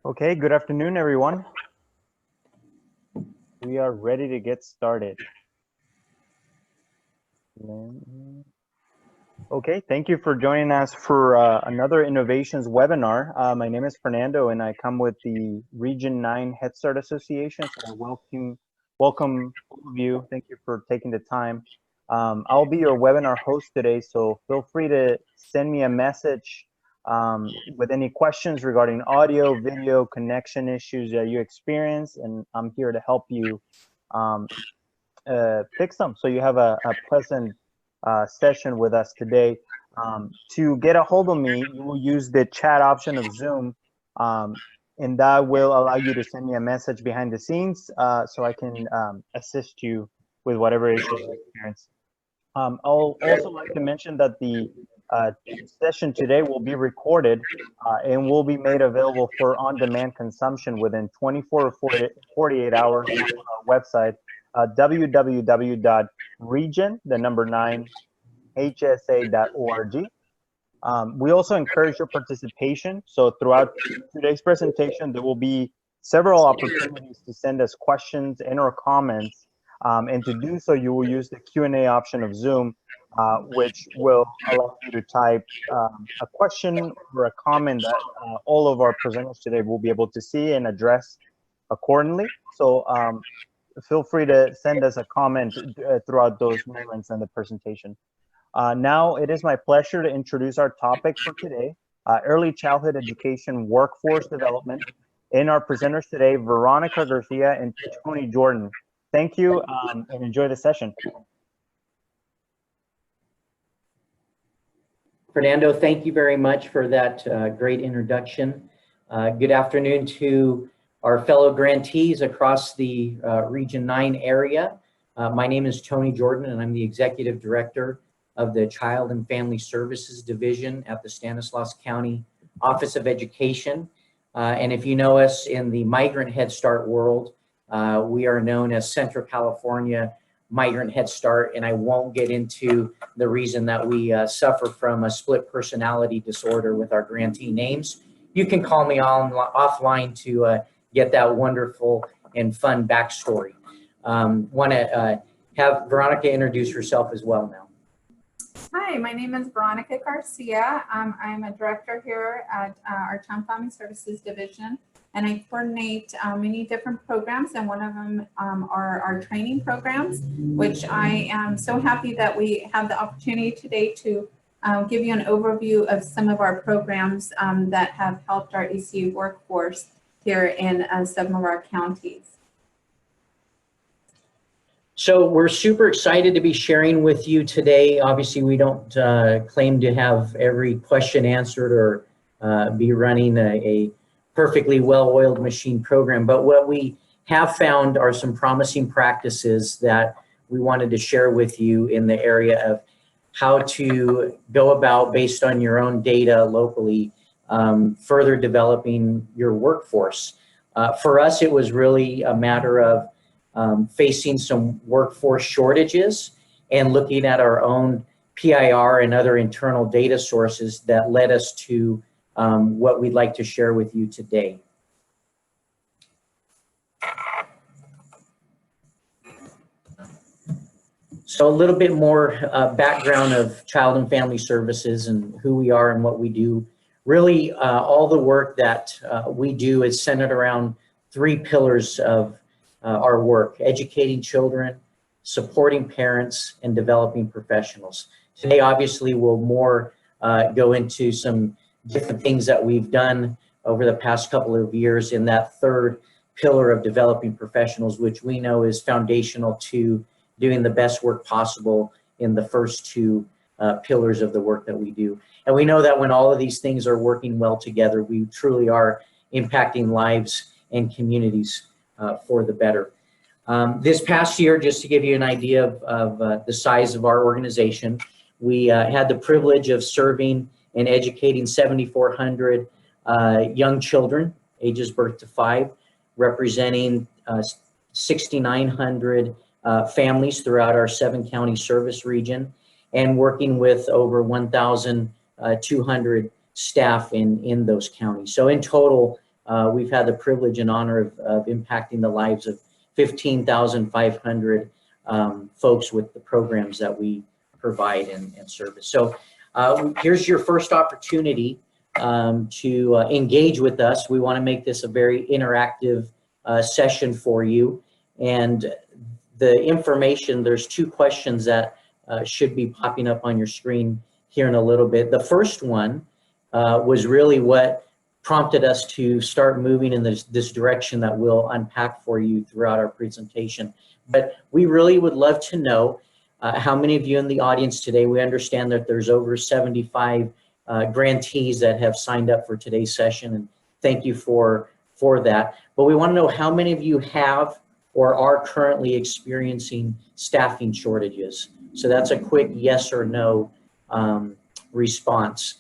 Okay, good afternoon, everyone. We are ready to get started. Okay, thank you for joining us for another Innovations webinar. My name is Fernando, and I come with the Region 9 Head Start Association. So welcome all of you. Thank you for taking the time. I'll be your webinar host today, so feel free to send me a message with any questions regarding audio, video, connection issues that you experience, and I'm here to help you fix them so you have a pleasant session with us today. To get a hold of me, you will use the chat option of Zoom, and that will allow you to send me a message behind the scenes so I can assist you with whatever issues you experience. I'll also like to mention that the session today will be recorded and will be made available for on-demand consumption within 24 or 48 hours on our website, www.region9hsa.org. We also encourage your participation. So throughout today's presentation, there will be several opportunities to send us questions and or comments. And to do so, you will use the Q&A option of Zoom, which will allow you to type a question or a comment that all of our presenters today will be able to see and address accordingly. So feel free to send us a comment throughout those moments in the presentation. Now it is my pleasure to introduce our topic for today, early childhood education workforce development. In our presenters today, Veronica Garcia and Tony Jordan. Thank you and enjoy the session. Fernando, thank you very much for that great introduction. Good afternoon to our fellow grantees across the Region 9 area. My name is Tony Jordan, and I'm the Executive Director of the Child and Family Services Division at the Stanislaus County Office of Education. And if you know us in the Migrant Head Start world, we are known as Central California Migrant Head Start, and I won't get into the reason that we suffer from a split personality disorder with our grantee names. You can call me offline to get that wonderful and fun backstory. Want to have Veronica introduce herself as well now. Hi, my name is Veronica Garcia. I'm a director here at our Child and Family Services Division, and I coordinate many different programs, and one of them are our training programs, which I am so happy that we have the opportunity today to give you an overview of some of our programs that have helped our ECU workforce here in some of our counties. So we're super excited to be sharing with you today. Obviously, we don't claim to have every question answered or be running a perfectly well-oiled machine program, but what we have found are some promising practices that we wanted to share with you in the area of how to go about, based on your own data locally, further developing your workforce. For us, it was really a matter of facing some workforce shortages and looking at our own PIR and other internal data sources that led us to what we'd like to share with you today. So a little bit more background of Child and Family Services and who we are and what we do. Really, all the work that we do is centered around three pillars of our work: educating children, supporting parents, and developing professionals. Today, obviously, we'll more go into some different things that we've done over the past couple of years in that third pillar of developing professionals, which we know is foundational to doing the best work possible in the first two pillars of the work that we do. And we know that when all of these things are working well together, we truly are impacting lives and communities for the better. This past year, just to give you an idea of the size of our organization, we had the privilege of serving and educating 7,400 young children, ages birth to 5, representing 6,900 families throughout our 7-county service region, and working with over 1,200 staff in those counties. So in total, we've had the privilege and honor of impacting the lives of 15,500 folks with the programs that we provide and service. So here's your first opportunity to engage with us. We want to make this a very interactive session for you. And the information, there's 2 questions that should be popping up on your screen here in a little bit. The first one was really what prompted us to start moving in this direction that we'll unpack for you throughout our presentation. But we really would love to know how many of you in the audience today, we understand that there's over 75 grantees that have signed up for today's session, and thank you for that. But we want to know how many of you have or are currently experiencing staffing shortages. So that's a quick yes or no response.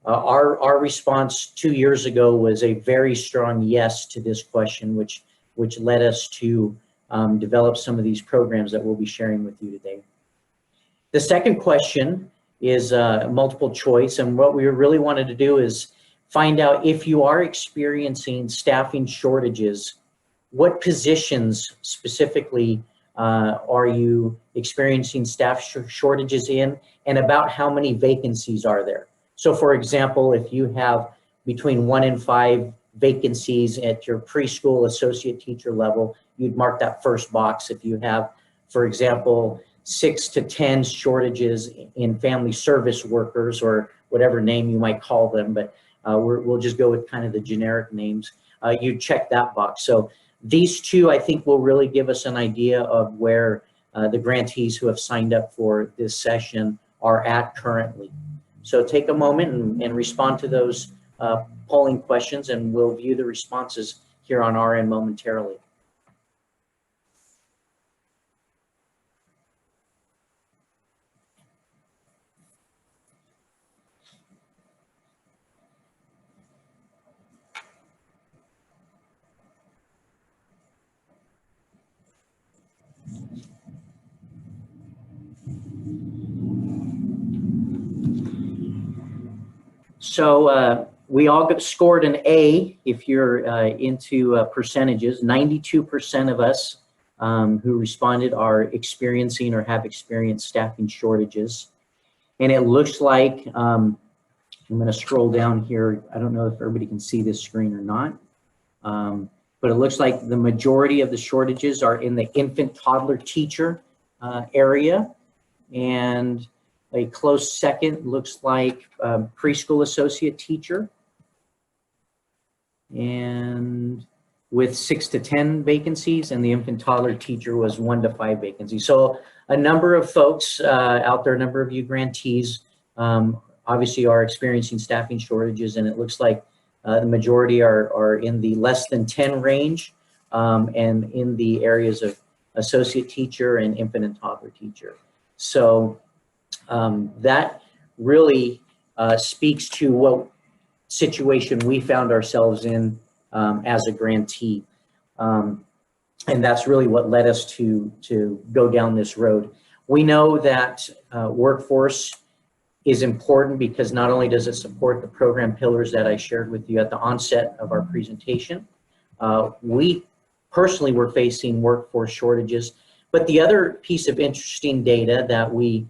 Our response 2 years ago was a very strong yes to this question, which led us to develop some of these programs that we'll be sharing with you today. The second question is multiple choice, and what we really wanted to do is find out if you are experiencing staffing shortages, what positions specifically are you experiencing staff shortages in, and about how many vacancies are there? So for example, if you have between 1 and 5 vacancies at your preschool associate teacher level, you'd mark that first box. If you have, for example, 6 to 10 shortages in family service workers, or whatever name you might call them, but we'll just go with kind of the generic names, you check that box. So these 2, I think, will really give us an idea of where the grantees who have signed up for this session are at currently. So take a moment and respond to those polling questions, and we'll view the responses here on our end momentarily. So we all scored an A if you're into percentages. 92% of us who responded are experiencing or have experienced staffing shortages. And it looks like, I'm going to scroll down here. I don't know if everybody can see this screen or not. But it looks like the majority of the shortages are in the infant toddler teacher area. And a close second looks like preschool associate teacher, and with 6 to 10 vacancies, and the infant toddler teacher was 1 to 5 vacancies. So a number of folks out there, a number of you grantees obviously are experiencing staffing shortages, and it looks like the majority are in the less than 10 range, and in the areas of associate teacher and infant and toddler teacher. So that really speaks to what situation we found ourselves in as a grantee. And that's really what led us to go down this road. We know that workforce is important because not only does it support the program pillars that I shared with you at the onset of our presentation, we personally were facing workforce shortages. But the other piece of interesting data that we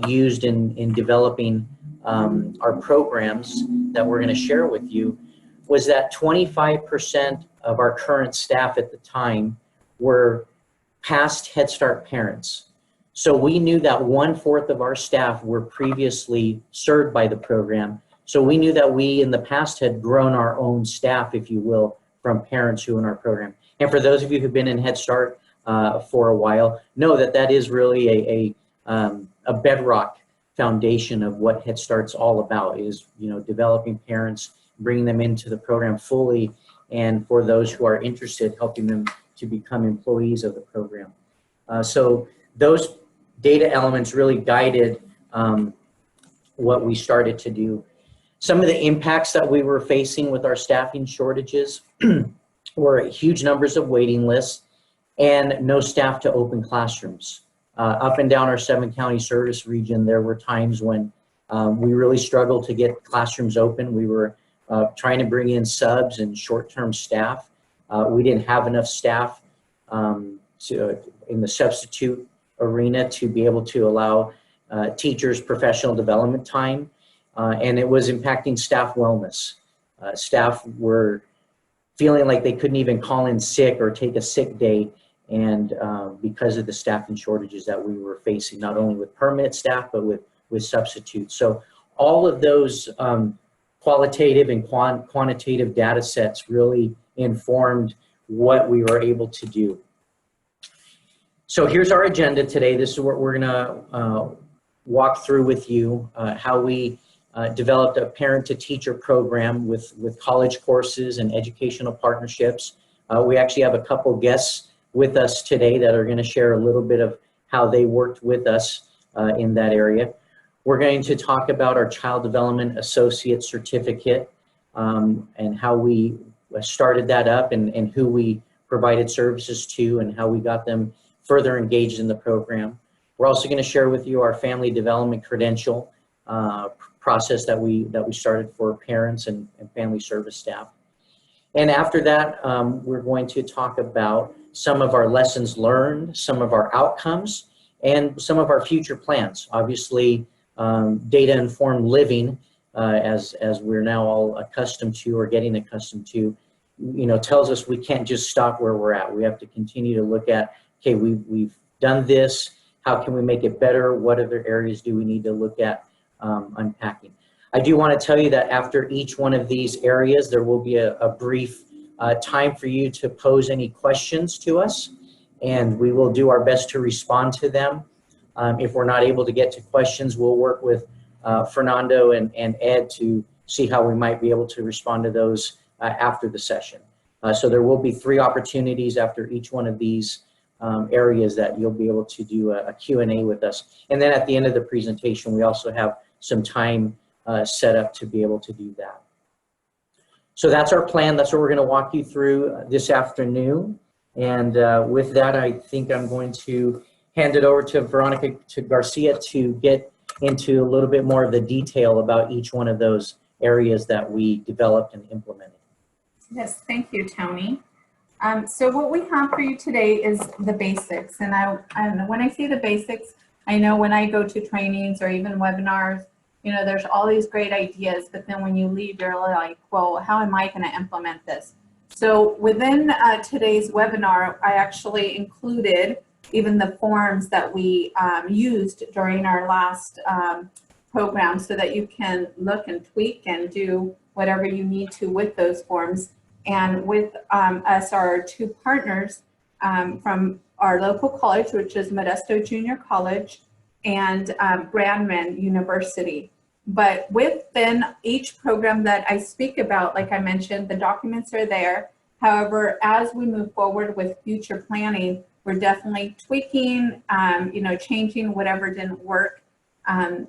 used in developing our programs that we're going to share with you was that 25% of our current staff at the time were past Head Start parents. So we knew that 1/4 of our staff were previously served by the program. So we knew that we in the past had grown our own staff, if you will, from parents who are in our program. And for those of you who've been in Head Start for a while, know that that is really a bedrock foundation of what Head Start's all about, is, you know, developing parents, bringing them into the program fully, and for those who are interested, helping them to become employees of the program. So those data elements really guided what we started to do. Some of the impacts that we were facing with our staffing shortages were huge numbers of waiting lists and no staff to open classrooms. Up and down our 7-county service region, there were times when we really struggled to get classrooms open. We were trying to bring in subs and short-term staff. We didn't have enough staff in the substitute arena to be able to allow teachers professional development time, and it was impacting staff wellness. Staff were feeling like they couldn't even call in sick or take a sick day, and because of the staffing shortages that we were facing, not only with permanent staff, but with substitutes. So all of those qualitative and quantitative data sets really informed what we were able to do. So here's our agenda today. This is what we're gonna walk through with you, how we developed a parent-to-teacher program with college courses and educational partnerships. We actually have a couple guests with us today that are gonna share a little bit of how they worked with us in that area. We're going to talk about our Child Development Associate Certificate and how we started that up and who we provided services to and how we got them further engaged in the program. We're also going to share with you our Family Development Credential process that we started for parents and family service staff. And after that, we're going to talk about some of our lessons learned, some of our outcomes, and some of our future plans. Obviously, data-informed living, as we're now all accustomed to or getting accustomed to, tells us we can't just stop where we're at. We have to continue to look at, okay, we've done this, how can we make it better? What other areas do we need to look at unpacking? I do want to tell you that after each one of these areas, there will be a brief time for you to pose any questions to us, and we will do our best to respond to them. If we're not able to get to questions, we'll work with Fernando and Ed to see how we might be able to respond to those after the session. So there will be 3 opportunities after each one of these areas that you'll be able to do a Q&A with us. And then at the end of the presentation, we also have some time set up to be able to do that. So that's our plan. That's what we're going to walk you through this afternoon. And with that, I think I'm going to hand it over to Veronica Garcia to get into a little bit more of the detail about each one of those areas that we developed and implemented. Yes, thank you, Tony. So what we have for you today is the basics. And when I say the basics, I know when I go to trainings or even webinars, there's all these great ideas, but then when you leave, you're like, well, how am I going to implement this? So within today's webinar, I actually included even the forms that we used during our last program so that you can look and tweak and do whatever you need to with those forms. And with us, our 2 partners from our local college, which is Modesto Junior College, and Brandman University. But within each program that I speak about, like I mentioned, the documents are there. However, as we move forward with future planning, we're definitely tweaking, changing whatever didn't work.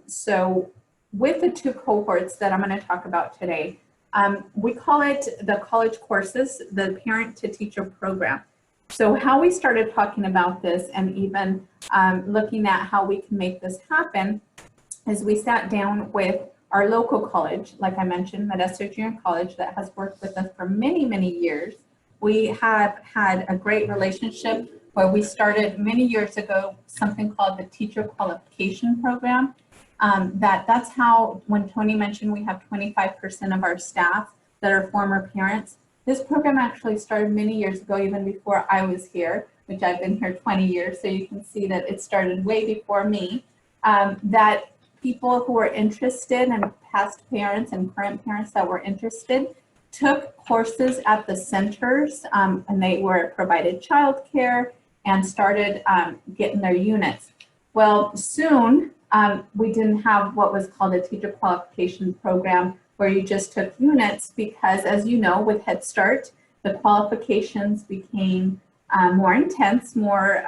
So with the 2 cohorts that I'm going to talk about today, we call it the college courses, the parent-to-teacher program. So how we started talking about this and even looking at how we can make this happen is we sat down with our local college, like I mentioned, Modesto Junior College, that has worked with us for many, many years. We have had a great relationship where we started many years ago something called the Teacher Qualification Program. That's how, when Tony mentioned we have 25% of our staff that are former parents, this program actually started many years ago, even before I was here, which I've been here 20 years, so you can see that it started way before me, that people who were interested, and past parents and current parents that were interested, took courses at the centers, and they were provided childcare and started getting their units. Well, soon we didn't have what was called a teacher qualification program where you just took units because, as you know, with Head Start, the qualifications became more intense, more,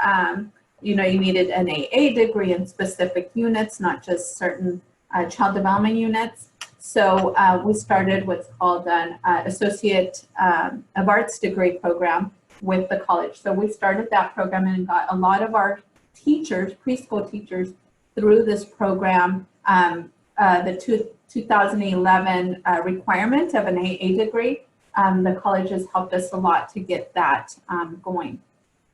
you needed an AA degree in specific units, not just certain child development units. So we started what's called an Associate of Arts degree program with the college. So we started that program and got a lot of our teachers, preschool teachers, through this program the 2011 requirement of an AA degree, the colleges helped us a lot to get that going.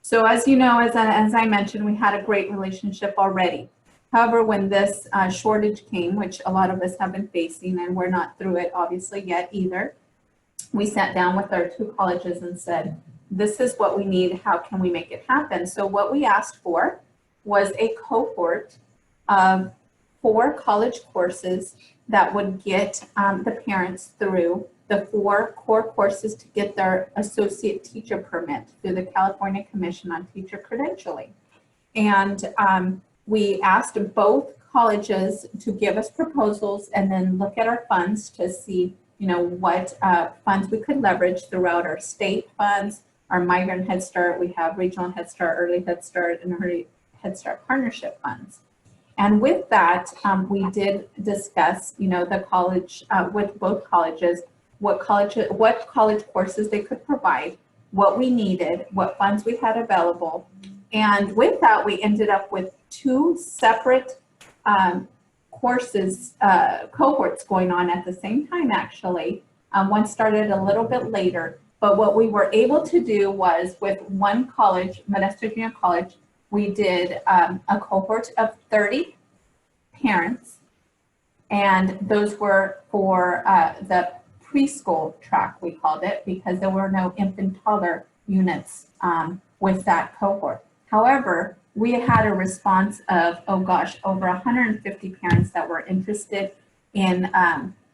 So as you know, as I mentioned, we had a great relationship already. However, when this shortage came, which a lot of us have been facing, and we're not through it obviously yet either, we sat down with our 2 colleges and said, this is what we need, how can we make it happen? So what we asked for was a cohort of 4 college courses that would get the parents through the 4 core courses to get their associate teacher permit through the California Commission on Teacher Credentialing. And we asked both colleges to give us proposals and then look at our funds to see, you know, what funds we could leverage throughout our state funds, our Migrant Head Start, we have Regional Head Start, Early Head Start, and Early Head Start partnership funds. And with that, we did discuss, you know, the college, with both colleges, what college courses they could provide, what we needed, what funds we had available. And with that, we ended up with 2 separate courses, cohorts going on at the same time, actually. One started a little bit later, but what we were able to do was with one college, Modesto Junior College, we did a cohort of 30 parents, and those were for the preschool track, we called it, because there were no infant toddler units with that cohort. However, we had a response of, oh gosh, over 150 parents that were interested in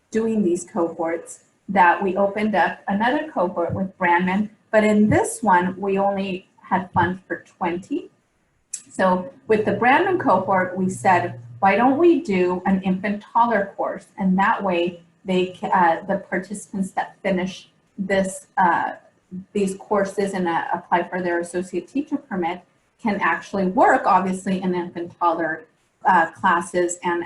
doing these cohorts, that we opened up another cohort with Brandman, but in this one, we only had funds for 20. So with the Brandman cohort, we said, why don't we do an infant toddler course? And that way, they the participants that finish this these courses and apply for their associate teacher permit can actually work, obviously, in infant toddler classes. And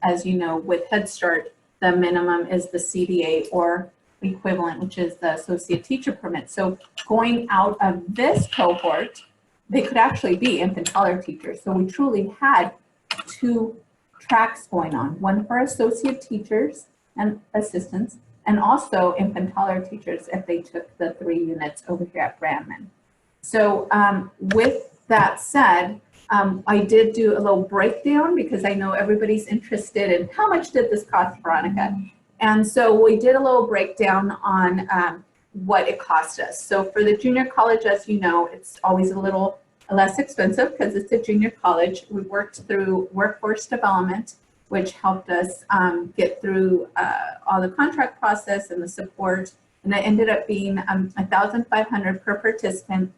as you know, with Head Start, the minimum is the CDA or equivalent, which is the associate teacher permit. So going out of this cohort, they could actually be infant toddler teachers. So we truly had 2 tracks going on, one for associate teachers and assistants, and also infant toddler teachers if they took the 3 units over here at Brandman. So with that said, I did do a little breakdown because I know everybody's interested in how much did this cost, Veronica? And so we did a little breakdown on what it cost us. So for the junior college, as you know, it's always a little less expensive because it's a junior college. We worked through workforce development, which helped us get through all the contract process and the support. And it ended up being $1,500 per participant,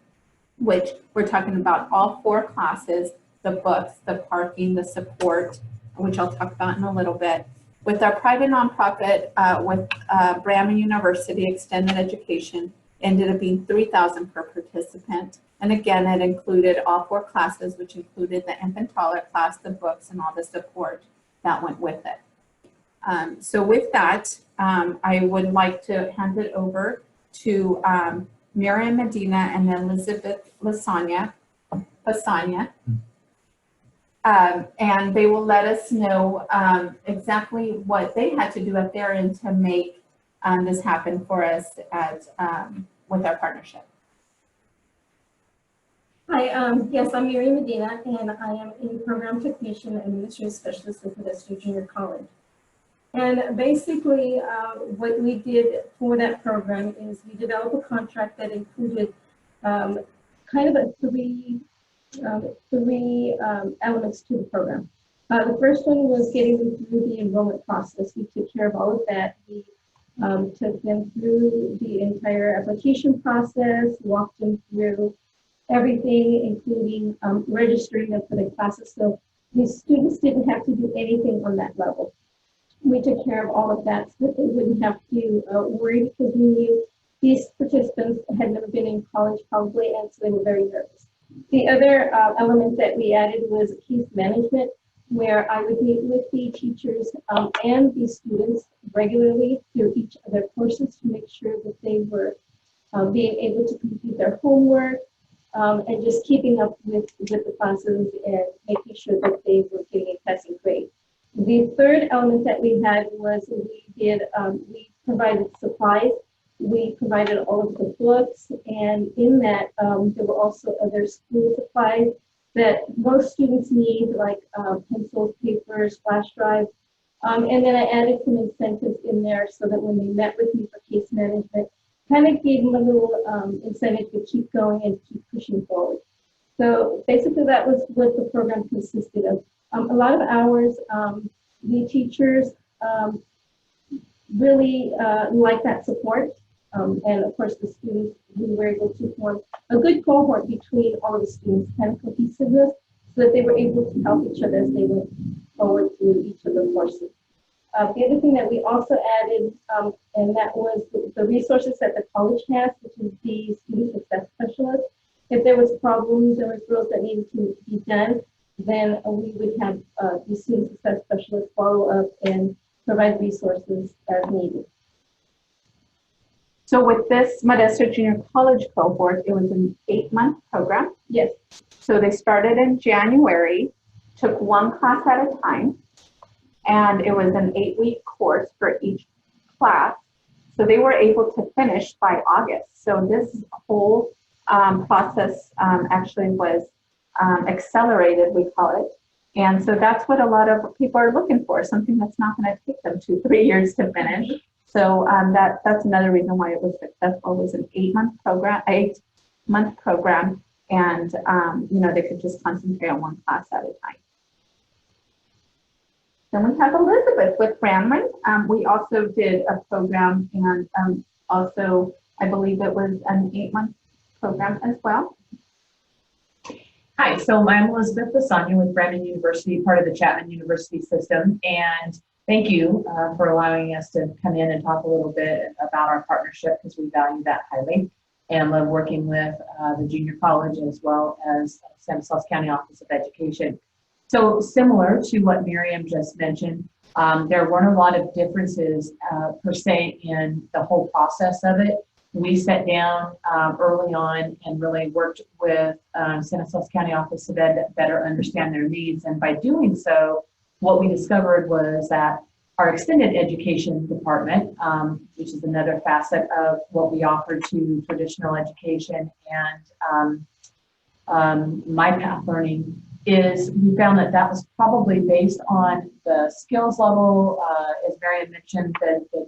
which we're talking about all 4 classes, the books, the parking, the support, which I'll talk about in a little bit. With our private nonprofit, with Brandman University Extended Education, ended up being $3,000 per participant. And again, it included all 4 classes, which included the infant toddler class, the books, and all the support that went with it. So with that, I would like to hand it over to Miriam Medina and Elizabeth Lasagna, and they will let us know exactly what they had to do at their end to make this happen for us at, with our partnership. Hi, yes, I'm Miriam Medina, and I am a program technician and administrative specialist with Modesto Junior College. And basically, what we did for that program is we developed a contract that included kind of a three elements to the program. The first one was getting them through the enrollment process. We took care of all of that. We took them through the entire application process, walked them through everything, including registering them for the classes. So the students didn't have to do anything on that level. We took care of all of that so that they wouldn't have to worry, because we knew these participants had never been in college probably, and so they were very nervous. The other element that we added was case management, where I would meet with the teachers and the students regularly through each of their courses to make sure that they were being able to complete their homework, and just keeping up with the classes and making sure that they were getting a passing grade. The third element that we had was we provided supplies. We provided all of the books, and in that there were also other school supplies that most students need, like pencils, papers, flash drives. And then I added some incentives in there so that when they met with me for case management, kind of gave them a little incentive to keep going and keep pushing forward. So basically that was what the program consisted of. A lot of hours. The teachers really like that support. And of course the students, we were able to form a good cohort between all of the students, kind of cohesiveness, so that they were able to help each other as they went forward through each of the courses. The other thing that we also added, and that was the resources that the college has, which is the student success specialist. If there was problems or referrals that needed to be done, then we would have the student success specialist follow up and provide resources as needed. So with this Modesto Junior College cohort, it was an 8-month program. Yes. So they started in January, took one class at a time, and it was an 8-week course for each class. So they were able to finish by August. So this whole process actually was accelerated, we call it. And so that's what a lot of people are looking for, something that's not going to take them 2-3 years to finish. So that's another reason why it was successful. It was an 8-month program, and you know, they could just concentrate on one class at a time. Then we have Elizabeth with Brandman. We also did a program, and also I believe it was an 8-month program as well. Hi, so I'm Elizabeth Lasagna with Brandman University, part of the Chapman University system, and thank you for allowing us to come in and talk a little bit about our partnership, because we value that highly and love working with the junior college as well as Stanislaus County Office of Education. So similar to what Miriam just mentioned, there weren't a lot of differences per se in the whole process of it. We sat down early on and really worked with Stanislaus County Office of Ed to better understand their needs. And by doing so, what we discovered was that our extended education department, which is another facet of what we offer to traditional education and My Path Learning, is we found that that was probably based on the skills level. As Marian mentioned, the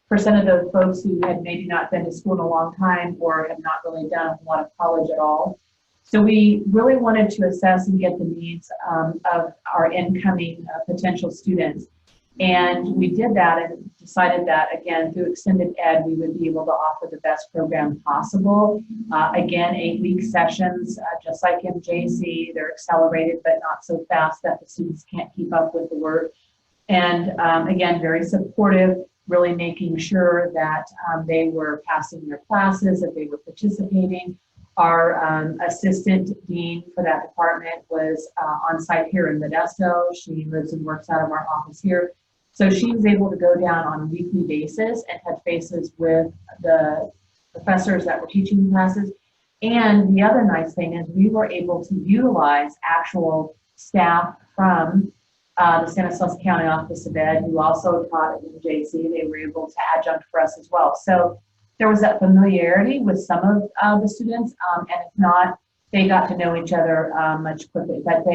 percent of those folks who had maybe not been to school in a long time or have not really done a lot of college at all. So we really wanted to assess and get the needs of our incoming potential students. And we did that and decided that, again, through extended ed, we would be able to offer the best program possible. Again, 8-week sessions, just like in JC, they're accelerated, but not so fast that the students can't keep up with the work. And again, very supportive, really making sure that they were passing their classes, that they were participating. Our assistant dean for that department was on site here in Modesto. She lives and works out of our office here. So she was able to go down on a weekly basis and touch bases with the professors that were teaching classes. And the other nice thing is we were able to utilize actual staff from the Stanislaus County Office of Ed, who also taught at UJC. They were able to adjunct for us as well. So there was that familiarity with some of the students, and if not, they got to know each other much quickly. But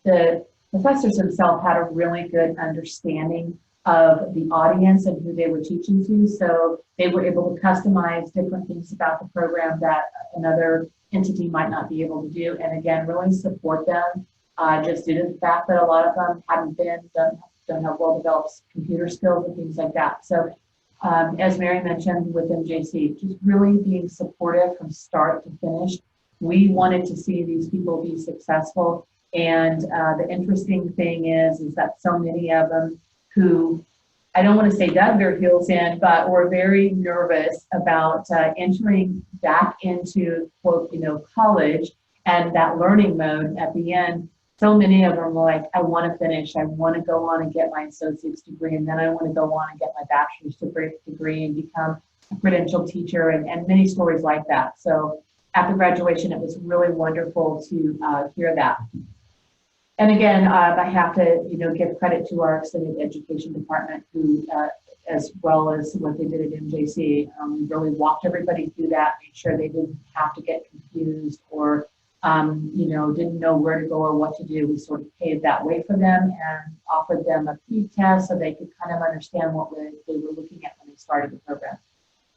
the professors themselves had a really good understanding of the audience and who they were teaching to, so they were able to customize different things about the program that another entity might not be able to do, and again, really support them, just due to the fact that a lot of them don't have well-developed computer skills and things like that. So as Mary mentioned with MJC, just really being supportive from start to finish. We wanted to see these people be successful. And the interesting thing is that so many of them who, I don't want to say dug their heels in, but were very nervous about entering back into, quote, college and that learning mode at the end. So many of them were like, I want to finish. I want to go on and get my associate's degree, and then I want to go on and get my bachelor's degree and become a credentialed teacher, and many stories like that. So after graduation, it was really wonderful to hear that. And again, I have to, give credit to our extended education department, who, as well as what they did at MJC, really walked everybody through that, made sure they didn't have to get confused or, didn't know where to go or what to do. We sort of paved that way for them and offered them a pre-test so they could kind of understand what they were looking at when they started the program.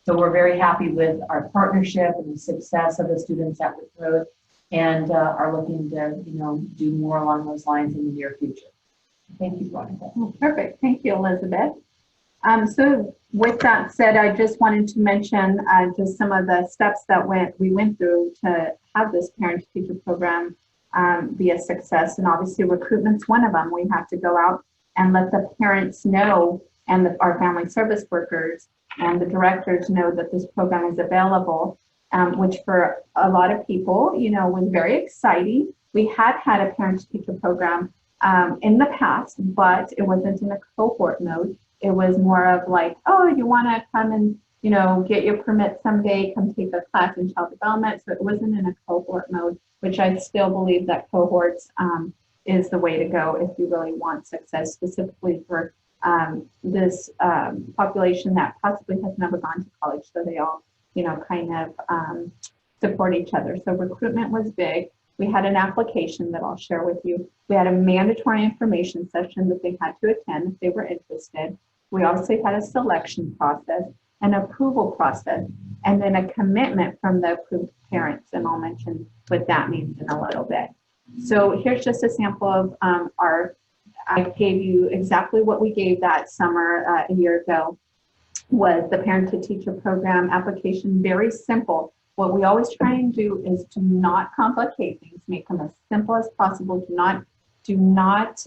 So we're very happy with our partnership and the success of the students that went through it, and are looking to, do more along those lines in the near future. Thank you, Veronica. Perfect. Thank you, Elizabeth. So with that said, I just wanted to mention just some of the steps that we went through to have this parent-teacher program be a success. And obviously recruitment's one of them. We have to go out and let the parents know, and our family service workers and the directors know that this program is available, which for a lot of people, was very exciting. We had a parent-teacher program in the past, but it wasn't in a cohort mode. It was more of like, oh, you want to come and, get your permit someday, come take a class in child development. So it wasn't in a cohort mode, which I still believe that cohorts is the way to go if you really want success, specifically for this population that possibly has never gone to college. So they all, kind of support each other. So recruitment was big. We had an application that I'll share with you. We had a mandatory information session that they had to attend if they were interested. We also had a selection process, an approval process, and then a commitment from the approved parents. And I'll mention what that means in a little bit. So here's just a sample of I gave you exactly what we gave that summer a year ago, was the parent-to-teacher program application. Very simple. What we always try and do is to not complicate things, make them as simple as possible. Do not,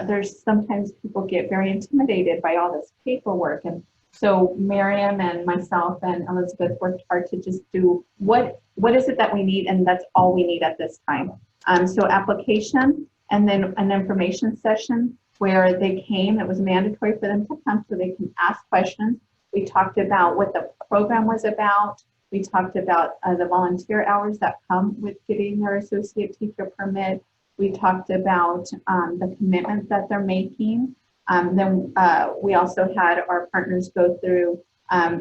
there's sometimes people get very intimidated by all this paperwork. And so Miriam and myself and Elizabeth worked hard to just do what is it that we need, and that's all we need at this time. So application, and then an information session where they came. It was mandatory for them to come so they can ask questions. We talked about what the program was about. We talked about the volunteer hours that come with getting their associate teacher permit. We talked about the commitments that they're making. Then we also had our partners go through, how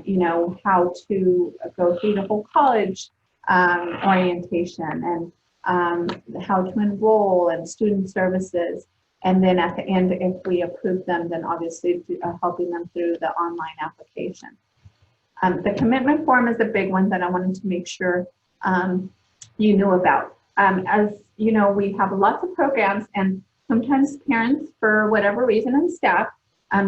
to go through the whole college orientation, and how to enroll, and student services. And then at the end, if we approve them, then obviously helping them through the online application. The commitment form is a big one that I wanted to make sure you knew about. As you know, we have lots of programs, and sometimes parents, for whatever reason, and staff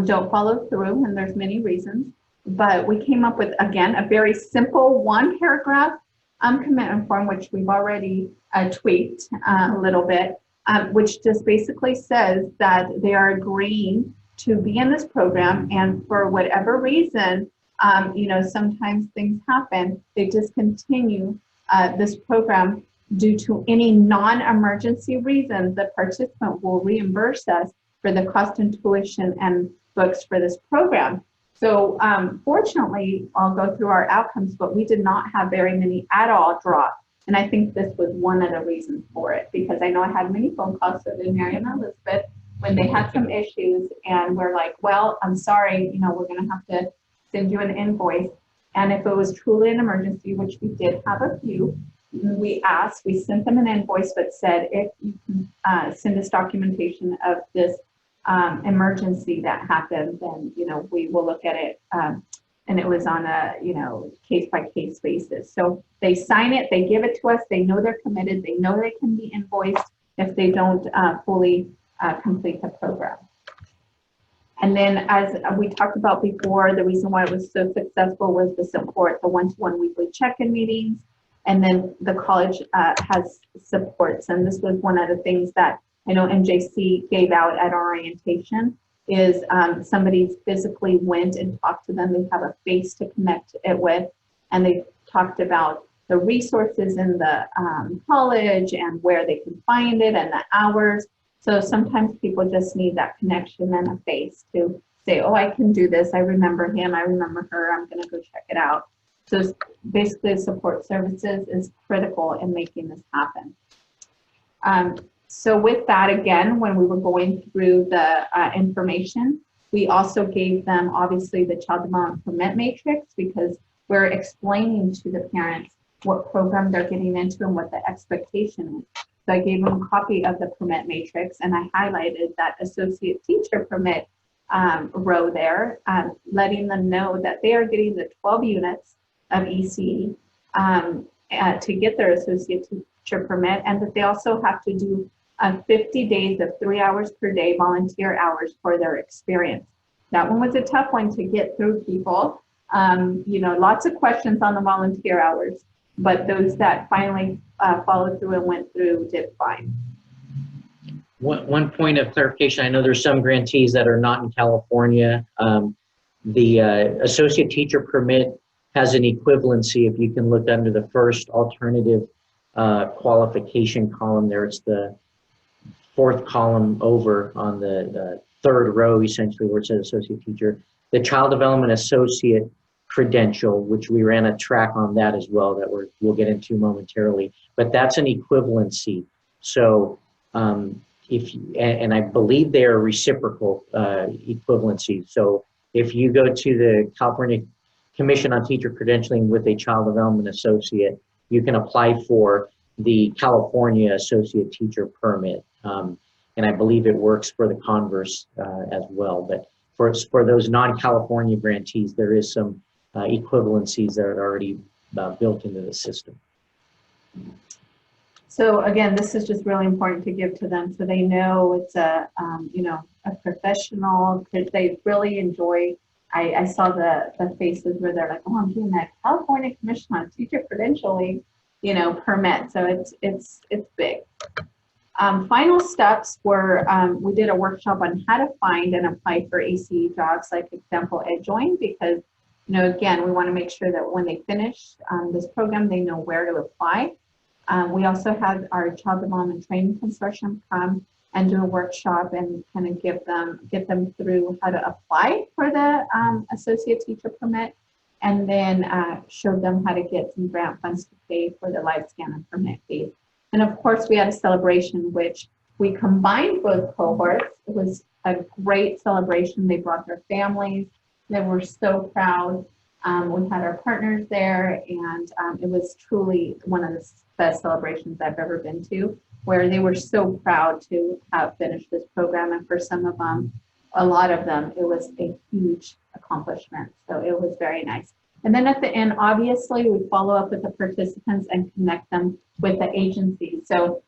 don't follow through, and there's many reasons. But we came up with, again, a very simple one-paragraph commitment form, which we've already tweaked a little bit. Which just basically says that they are agreeing to be in this program, and for whatever reason, sometimes things happen, they discontinue this program due to any non-emergency reason. The participant will reimburse us for the cost and tuition and books for this program. So fortunately, I'll go through our outcomes, but we did not have very many at all drop. And I think this was one of the reasons for it, because I know I had many phone calls with Mary and Elizabeth when they had some issues, and we're like, well, I'm sorry, we're going to have to send you an invoice. And if it was truly an emergency, which we did have a few, we sent them an invoice, but said, if you can send us documentation of this emergency that happened, then, we will look at it. And it was on a, case-by-case basis. So they sign it, they give it to us, they know they're committed, they know they can be invoiced if they don't fully complete the program. And then, as we talked about before, the reason why it was so successful was the support, the one-to-one weekly check-in meetings, and then the college has supports. And this was one of the things that I know MJC gave out at our orientation, is somebody physically went and talked to them. They have a face to connect it with, and they talked about the resources in the college and where they can find it and the hours. So sometimes people just need that connection and a face to say, oh, I can do this. I remember him. I remember her. I'm going to go check it out. So basically, support services is critical in making this happen. So with that, again, when we were going through the information, we also gave them, obviously, the child development permit matrix, because we're explaining to the parents what program they're getting into and what the expectation is. So I gave them a copy of the permit matrix, and I highlighted that associate teacher permit row there, letting them know that they are getting the 12 units of EC to get their associate teacher permit, and that they also have to do 50 days of 3 hours per day volunteer hours for their experience. That one was a tough one to get through, people. You know, lots of questions on the volunteer hours, but those that finally followed through and went through did fine. One point of clarification, I know there's some grantees that are not in California. The associate teacher permit has an equivalency. If you can look under the first alternative qualification column there, it's the fourth column over on the third row, essentially, where it says associate teacher. The child development associate credential, which we ran a track on that as well that we'll get into momentarily, but that's an equivalency. So and I believe they are reciprocal equivalency. So if you go to the California Commission on Teacher Credentialing with a child development associate, you can apply for the California associate teacher permit. And I believe it works for the converse as well. But for those non-California grantees, there is some equivalencies that are already built into the system. So again, this is just really important to give to them so they know it's a, you know, a professional, they really enjoy. I saw the faces where they're like, oh, I'm doing that California Commission on Teacher Credentialing, you know, permit. So it's big. Final steps were, we did a workshop on how to find and apply for ACE jobs, like example EdJoin, because, you know, again, we want to make sure that when they finish this program, they know where to apply. We also had our Child Development Training Consortium come and do a workshop and kind of get them through how to apply for the associate teacher permit, and then showed them how to get some grant funds to pay for the live scan and permit fees. And of course, we had a celebration, which we combined both cohorts. It was a great celebration. They brought their families. They were so proud. We had our partners there, and it was truly one of the best celebrations I've ever been to, where they were so proud to have finished this program. And for some of them, a lot of them, it was a huge accomplishment. So it was very nice. And then at the end, obviously, we follow up with the participants and connect them with the agency. So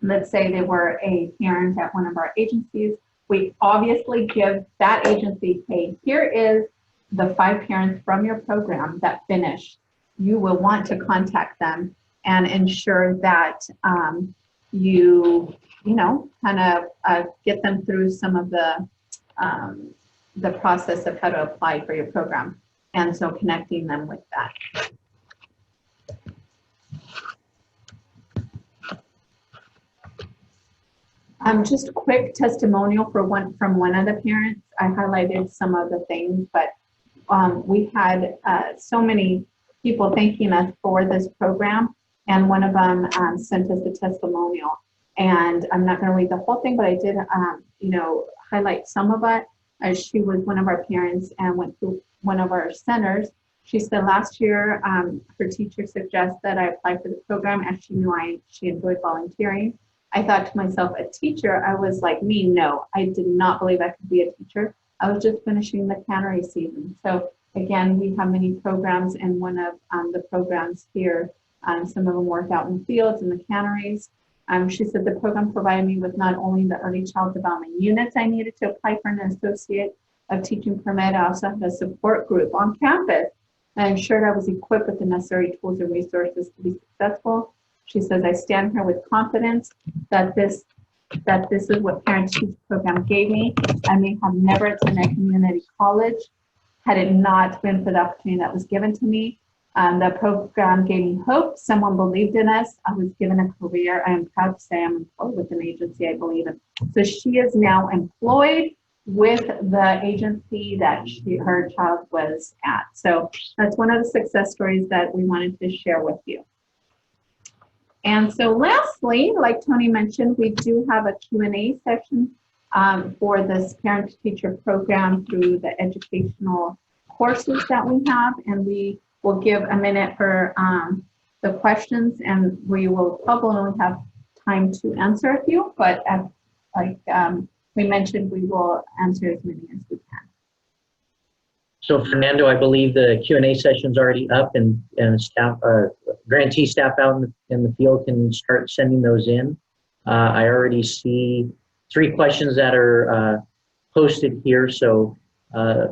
let's say they were a parent at one of our agencies. We obviously give that agency, hey, here is the 5 parents from your program that finished. You will want to contact them and ensure that you know, kind of get them through some of the process of how to apply for your program. And so connecting them with that. Just a quick testimonial from one of the parents. I highlighted some of the things, but we had so many people thanking us for this program, and one of them sent us a testimonial. And I'm not going to read the whole thing, but I did, you know, highlight some of it. She was one of our parents and went through one of our centers. She said last year, her teacher suggested that I apply for the program, as she knew she enjoyed volunteering. I thought to myself, a teacher, I was like, me, no, I did not believe I could be a teacher. I was just finishing the cannery season. So again, we have many programs, and one of the programs here, some of them work out in the fields and the canneries. She said the program provided me with not only the early child development units I needed to apply for an associate of teaching permit, I also had a support group on campus and ensured I was equipped with the necessary tools and resources to be successful. She says, I stand here with confidence that this is what Parent Teacher Program gave me. I may have never attended community college had it not been for the opportunity that was given to me. The program gave me hope. Someone believed in us. I was given a career. I am proud to say I'm employed with an agency I believe in. So she is now employed with the agency that her child was at. So that's one of the success stories that we wanted to share with you. And so lastly, like Tony mentioned, we do have a Q&A session for this parent-teacher program through the educational courses that we have. And we will give a minute for the questions, and we will probably only have time to answer a few, but like we mentioned, we will answer as many as we can. So Fernando, I believe the Q&A session's already up, and staff, grantee staff out in the field can start sending those in. I already see 3 questions that are posted here. So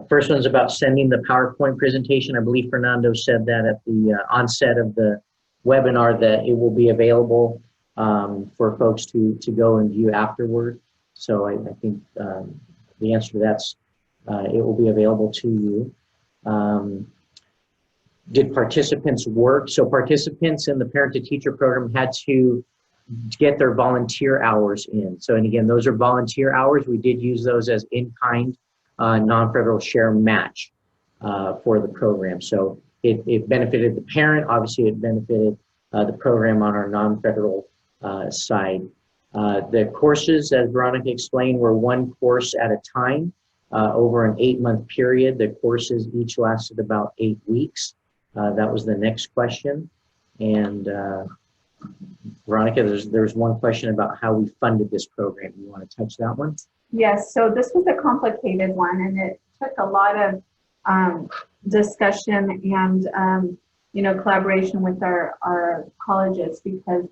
first one's about sending the PowerPoint presentation. I believe Fernando said that at the onset of the webinar that it will be available for folks to go and view afterward. So I think the answer to that's it will be available to you. Did participants work? So participants in the parent-to-teacher program had to get their volunteer hours in. So, and again, those are volunteer hours. We did use those as in-kind non-federal share match for the program. So it benefited the parent. Obviously, it benefited the program on our non-federal side. The courses, as Veronica explained, were 1 course at a time over an 8-month period. The courses each lasted about 8 weeks. That was the next question. And Veronica, there's one question about how we funded this program. You want to touch that one? Yes, so this was a complicated one, and it took a lot of discussion and collaboration with our colleges, because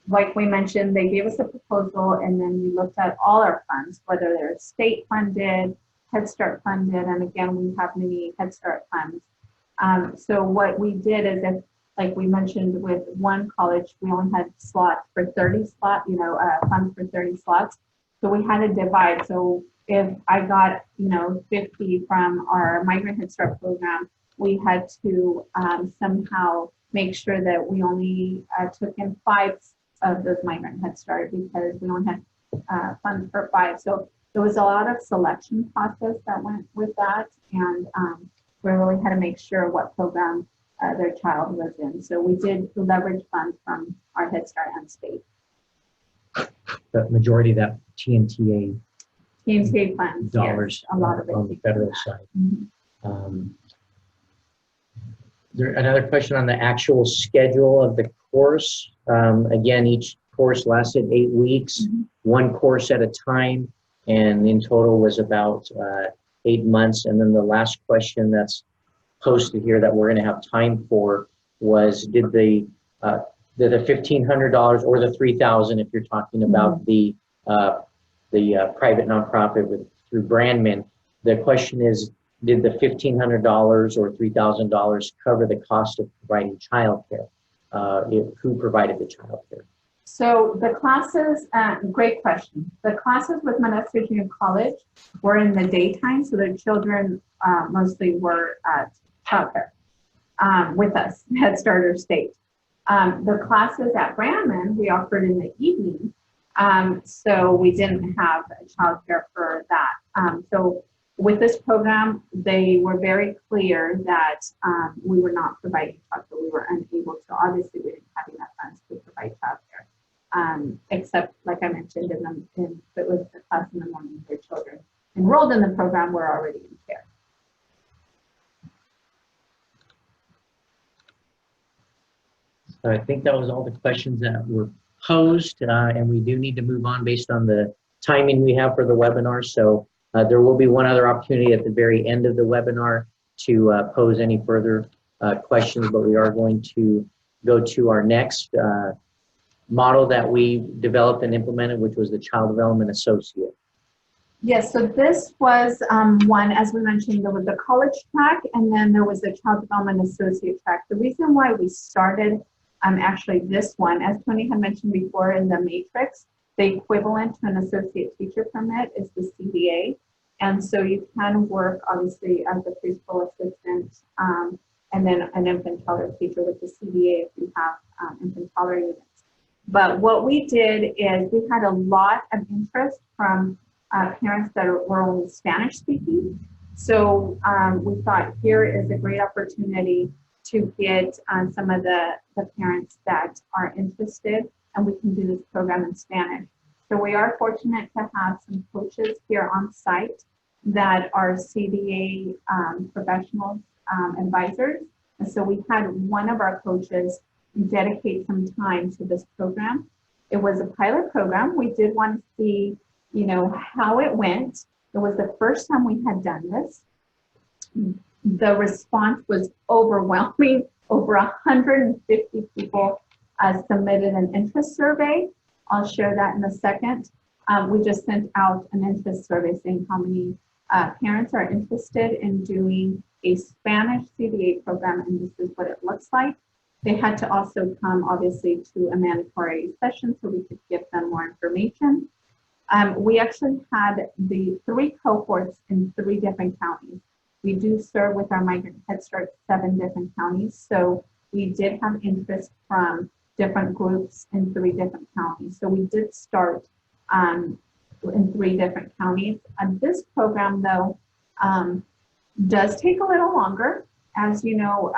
like we mentioned, they gave us a proposal, and then we looked at all our funds, whether they're state funded, Head Start funded, and again, we have many Head Start funds. So what we did is, if, like we mentioned, with one college, we only had slots for 30 slots, funds for 30 slots. So we had to divide. So if I got, 50 from our Migrant Head Start program, we had to somehow make sure that we only took in 5 of those Migrant Head Start, because we only had funds for 5. So there was a lot of selection process that went with that. And we really had to make sure what program their child was in. So we did leverage funds from our Head Start and state. The majority of that TNTA funds, dollars, yes, a lot of it on the federal side. Mm-hmm. There another question on the actual schedule of the course. Again, each course lasted 8 weeks, 1 course at a time, and in total was about 8 months. And then the last question that's posted here that we're going to have time for was, did the $1,500 or the $3,000, if you're talking about the private nonprofit through Brandman, the question is, did the $1,500 or $3,000 cover the cost of providing childcare? Who provided the childcare? So the classes, great question. The classes with Modesto Junior College were in the daytime, so the children mostly were at childcare with us, Head Start or State. The classes at Brandman, we offered in the evening, so we didn't have childcare for that. So with this program, they were very clear that we were not providing childcare. We were unable to. Obviously, we didn't have enough funds to provide childcare, except, like I mentioned, if it was the class in the morning, their children enrolled in the program were already in care. So I think that was all the questions that were posed, and we do need to move on based on the timing we have for the webinar. So there will be one other opportunity at the very end of the webinar to pose any further questions, but we are going to go to our next model that we developed and implemented, which was the Child Development Associate. Yes, so this was one, as we mentioned, there was the college track, and then there was the Child Development Associate track. The reason why we started actually this one, as Tony had mentioned before in the matrix, the equivalent to an associate teacher permit is the CDA. And so you can work, obviously, as a preschool assistant and then an infant toddler teacher with the CDA if you have infant toddler units. But what we did is we had a lot of interest from parents that were only Spanish speaking. So we thought here is a great opportunity to get some of the parents that are interested, and we can do this program in Spanish. So we are fortunate to have some coaches here on site that are CDA professionals, advisors. And so we had one of our coaches dedicate some time to this program. It was a pilot program. We did want to see, you know, how it went. It was the first time we had done this. The response was overwhelming. Over 150 people submitted an interest survey. I'll share that in a second. We just sent out an interest survey saying how many parents are interested in doing a Spanish CDA program, and this is what it looks like. They had to also come, obviously, to a mandatory session so we could give them more information. We actually had the 3 cohorts in 3 different counties. We do serve with our Migrant Head Start 7 different counties, so we did have interest from different groups in 3 different counties. So we did start in 3 different counties. This program, though, does take a little longer. As you know,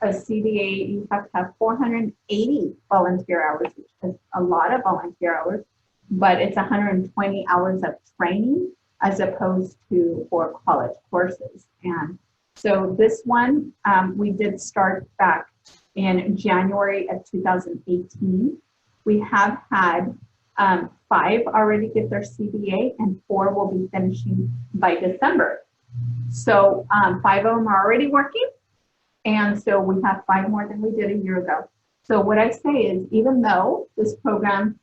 a CDA, you have to have 480 volunteer hours, which is a lot of volunteer hours, but it's 120 hours of training as opposed to 4 college courses. And so this one, we did start back in January of 2018. We have had 5 already get their CDA, and 4 will be finishing by December. So 5 of them are already working, and so we have 5 more than we did a year ago. So what I say is, even though this program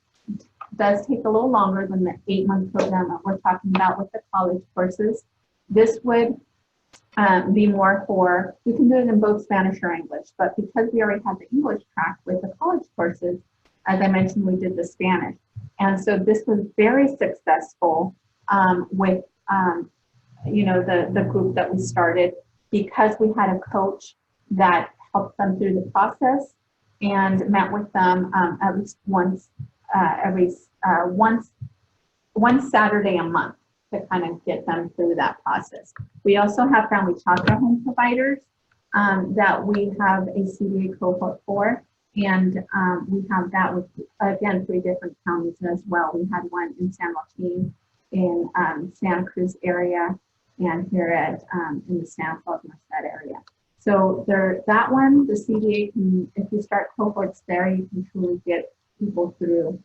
does take a little longer than the 8-month program that we're talking about with the college courses, this would be more for, you can do it in both Spanish or English, but because we already have the English track with the college courses, as I mentioned, we did the Spanish. And so this was very successful with, you know, the group that we started, because we had a coach that helped them through the process and met with them at least once, one Saturday a month to kind of get them through that process. We also have family childcare home providers that we have a CDA cohort for, and we have that with, again, 3 different counties as well. We had one in San Joaquin, in Santa Cruz area, and here at in the Stanislaus area. So there, that one, the CDA can, if you start cohorts there, you can truly get people through.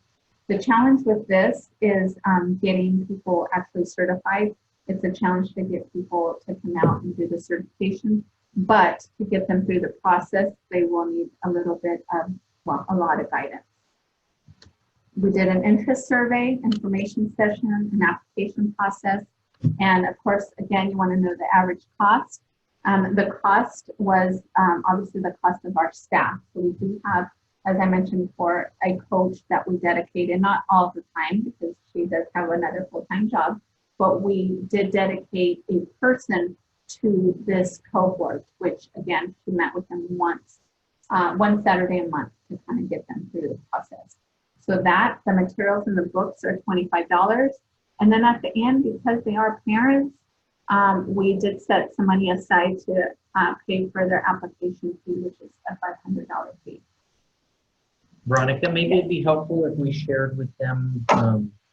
The challenge with this is getting people actually certified. It's a challenge to get people to come out and do the certification, but to get them through the process, they will need a little bit of, well, a lot of guidance. We did an interest survey, information session, an application process, and of course, again, you want to know the average cost. The cost was obviously the cost of our staff. So we do have, as I mentioned before, a coach that we dedicated, not all the time because she does have another full-time job, but we did dedicate a person to this cohort, which again, she met with them once, one Saturday a month to kind of get them through the process. So that, the materials in the books are $25. And then at the end, because they are parents, we did set some money aside to pay for their application fee, which is a $500 fee. Veronica, maybe it'd be helpful if we shared with them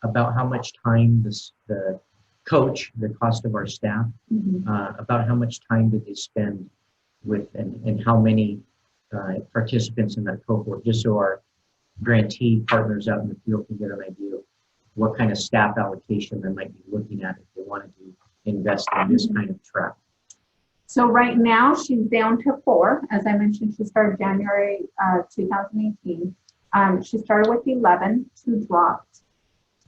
about how much time the coach, the cost of our staff, about how much time did they spend with, and how many participants in that cohort, just so our grantee partners out in the field can get an idea of what kind of staff allocation they might be looking at if they wanted to invest in this kind of track. So right now she's down to 4. As I mentioned, she started January 2018. She started with 11, 2 dropped.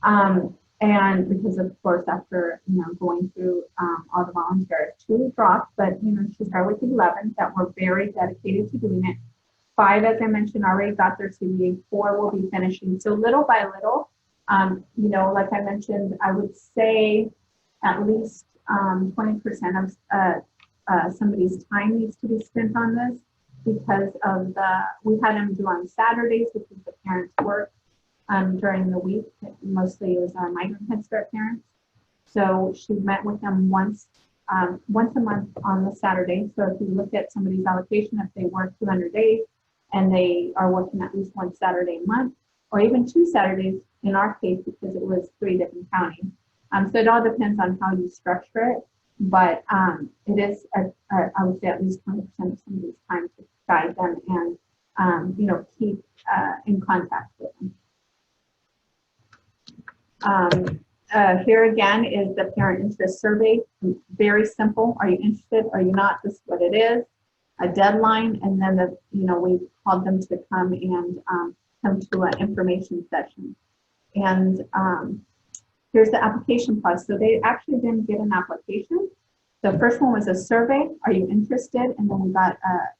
And because of course, after, you know, going through all the volunteers, 2 dropped, but you know, she started with 11 that were very dedicated to doing it. 5, as I mentioned, already got their CDA. 4 will be finishing. So little by little, you know, like I mentioned, I would say at least 20% of somebody's time needs to be spent on this, because of we had them do on Saturdays because the parents work during the week. Mostly it was our Migrant Head Start parents. So she met with them once once a month on the Saturday. So if you look at somebody's allocation, if they work 200 days and they are working at least one Saturday a month, or even 2 Saturdays in our case, because it was 3 different counties. So it all depends on how you structure it, but it is, I would say, at least 20% of somebody's time to guide them and, you know, keep in contact with them. Here again is the parent interest survey. Very simple. Are you interested? Are you not? This is what it is. A deadline, and then the, you know, we called them to come and come to an information session. And here's the application process. So they actually didn't get an application. The first one was a survey. Are you interested? And then we got,